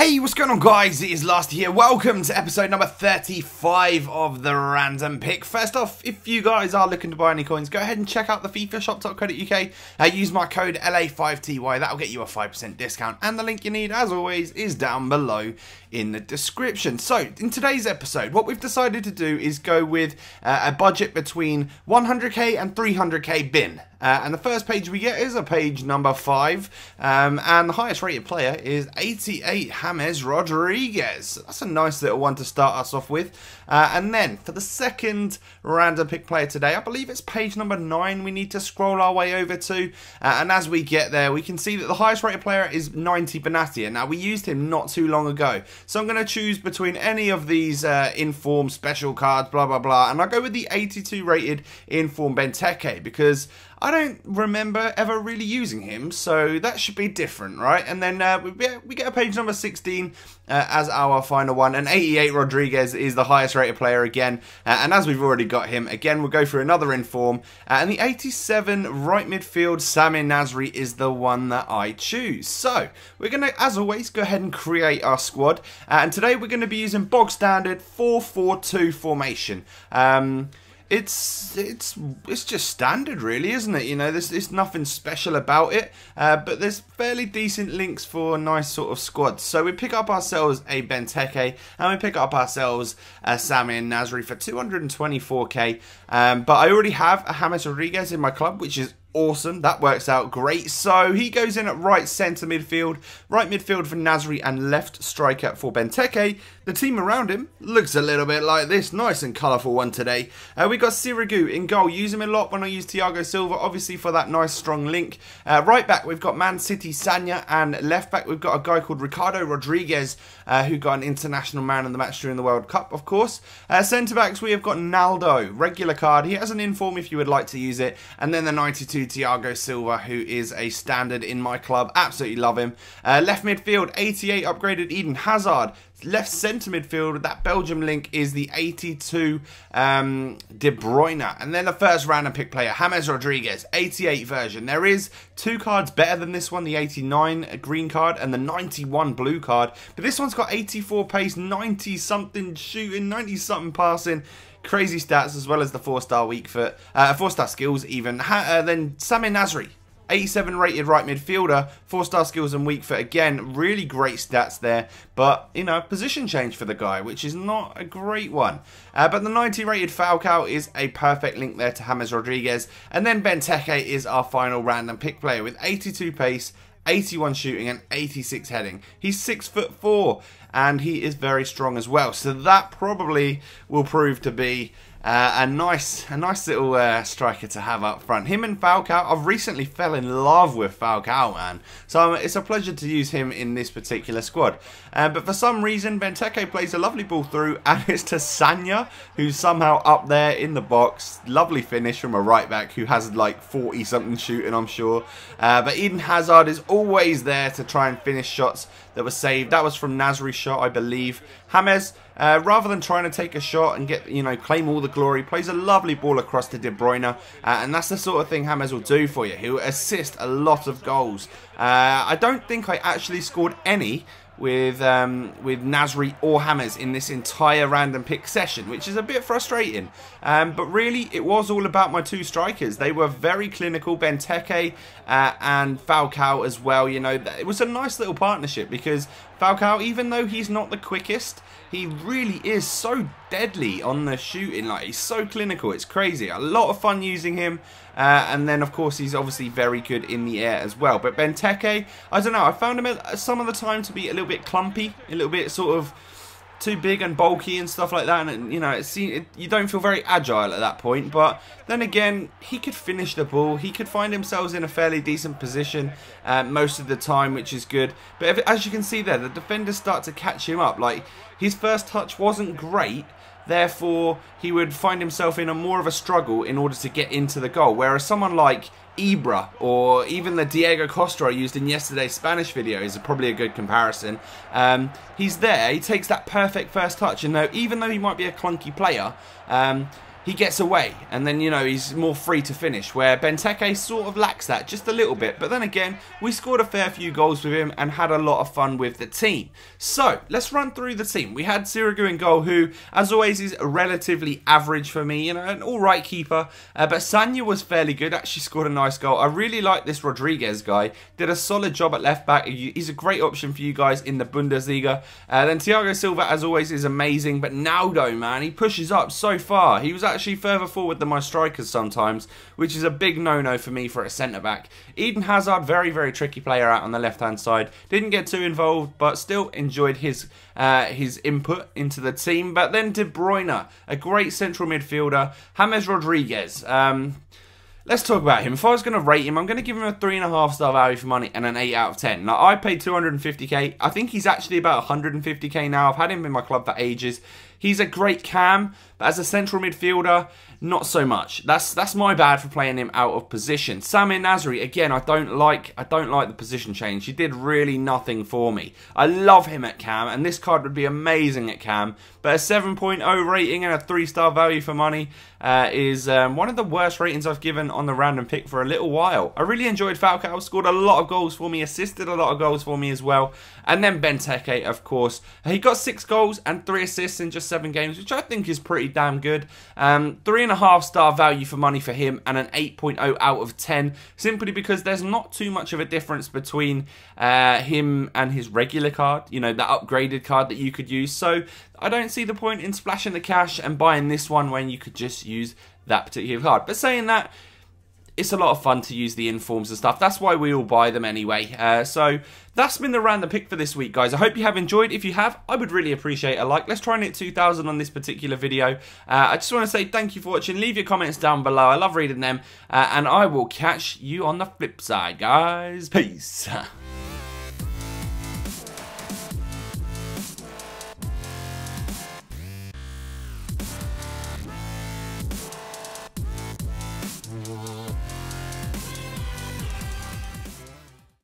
Hey, what's going on guys? It is Last here. Welcome to episode number 35 of the Random Pick. First off, if you guys are looking to buy any coins, go ahead and check out the FIFA shop.co.uk. Use my code LA5TY. That'll get you a 5% discount. And the link you need, as always, is down below in the description. So, in today's episode, what we've decided to do is go with a budget between 100k and 300k bin. And the first page we get is a page number 5, and the highest rated player is 88 James Rodriguez. That's a nice little one to start us off with. And then for the second random pick player today, I believe it's page number 9 we need to scroll our way over to. And as we get there, we can see that the highest rated player is 90 Benatia. Now, we used him not too long ago, so I'm going to choose between any of these inform special cards, blah, blah, blah. And I'll go with the 82 rated inform Benteke, because I don't remember ever really using him, so that should be different, right? And then we get a page number 16 as our final one, and 88 Rodriguez is the highest rated player again, and as we've already got him, again we'll go for another inform, and the 87 right midfield Samir Nasri is the one that I choose. So we're going to, as always, go ahead and create our squad, and today we're going to be using bog standard 4-4-2 formation. It's just standard, really, isn't it? You know, there's nothing special about it, but there's fairly decent links for nice sort of squads. So we pick up ourselves a Benteke, and we pick up ourselves a Samir Nasri for 224k. But I already have a James Rodriguez in my club, which is awesome. That works out great. So he goes in at right centre midfield, right midfield for Nasri, and left striker for Benteke. The team around him looks a little bit like this. Nice and colourful one today. We got Sirigu in goal. Use him a lot when I use Thiago Silva, obviously for that nice strong link. Right back, we've got Man City Sanya, and left back, we've got a guy called Ricardo Rodriguez, who got an international man of the match during the World Cup, of course. Centre backs, we have got Naldo, regular card. He has an inform if you would like to use it. And then the 92 Thiago Silva, who is a standard in my club. Absolutely love him. Left midfield, 88 upgraded Eden Hazard. Left centre midfield, that Belgium link is the 82 De Bruyne. And then the first random pick player, James Rodriguez, 88 version. There is 2 cards better than this one, the 89 green card and the 91 blue card. But this one's got 84 pace, 90 something shooting, 90 something passing. Crazy stats, as well as the 4-star weak foot, 4-star skills even. Then Samir Nasri, 87 rated right midfielder, 4-star skills and weak foot. Again, really great stats there, but, you know, position change for the guy, which is not a great one. But the 90 rated Falcao is a perfect link there to James Rodriguez. And then Benteke is our final random pick player with 82 pace, 81 shooting and 86 heading. He's 6'4", and he is very strong as well. So that probably will prove to be a nice little striker to have up front. Him and Falcao, I've recently fell in love with Falcao, man. So it's a pleasure to use him in this particular squad. But for some reason, Benteke plays a lovely ball through, and it's to Sanya, who's somehow up there in the box. Lovely finish from a right back who has like 40 something shooting, I'm sure. But Eden Hazard is always there to try and finish shots that were saved. That was from Nasri's shot, I believe. James, rather than trying to take a shot and get, you know, claim all the glory, plays a lovely ball across to De Bruyne, and that's the sort of thing James will do for you. He'll assist a lot of goals. I don't think I actually scored any with Nasri or James in this entire random pick session, which is a bit frustrating. But really, it was all about my 2 strikers. They were very clinical, Benteke and Falcao as well. You know, it was a nice little partnership, because Falcao, even though he's not the quickest, he really is so deadly on the shooting. Like, he's so clinical, it's crazy. A lot of fun using him. And then, of course, he's obviously very good in the air as well. But Benteke, I don't know, I found him some of the time to be a little bit clumpy, a little bit sort of too big and bulky and stuff like that, and you know, you don't feel very agile at that point. But then again, he could finish the ball, he could find himself in a fairly decent position most of the time, which is good. But as you can see there, the defenders start to catch him up. Like, his first touch wasn't great, therefore he would find himself in more of a struggle in order to get into the goal, whereas someone like Ibra, or even the Diego Costa I used in yesterday's Spanish video, is probably a good comparison. He's there, he takes that perfect first touch, and even though he might be a clunky player, he gets away, and then, you know, he's more free to finish, where Benteke sort of lacks that just a little bit. But then again, we scored a fair few goals with him and had a lot of fun with the team. So, let's run through the team. We had Sirigu in goal, who, as always, is relatively average for me, you know, an alright keeper. But Sanya was fairly good, actually scored a nice goal. I really like this Rodriguez guy, did a solid job at left back. He's a great option for you guys in the Bundesliga. Then Thiago Silva, as always, is amazing. But Naldo, man, he pushes up so far. He was actually further forward than my strikers sometimes, which is a big no-no for me for a centre-back. Eden Hazard, very, very tricky player out on the left-hand side. Didn't get too involved, but still enjoyed his input into the team. But then De Bruyne, a great central midfielder. James Rodriguez, let's talk about him. If I was going to rate him, I'm going to give him a 3.5-star value for money and an 8 out of 10. Now, I paid 250k. I think he's actually about 150k now. I've had him in my club for ages. He's a great cam, but as a central midfielder, not so much. That's my bad for playing him out of position. Samir Nasri, again, I don't like the position change. He did really nothing for me. I love him at cam, and this card would be amazing at cam, but a 7.0 rating and a 3-star value for money is one of the worst ratings I've given on the random pick for a little while. I really enjoyed Falcao, scored a lot of goals for me, assisted a lot of goals for me as well. And then Benteke, of course. He got 6 goals and 3 assists in just 7 games, which I think is pretty damn good. 3.5-star value for money for him and an 8.0 out of 10, simply because there's not too much of a difference between him and his regular card, you know, the upgraded card that you could use. So I don't see the point in splashing the cash and buying this one when you could just use that particular card. But saying that, it's a lot of fun to use the informs and stuff. That's why we all buy them anyway. So that's been the random pick for this week, guys. I hope you have enjoyed. If you have, I would really appreciate a like. Let's try and hit 2,000 on this particular video. I just want to say thank you for watching. Leave your comments down below. I love reading them. And I will catch you on the flip side, guys. Peace.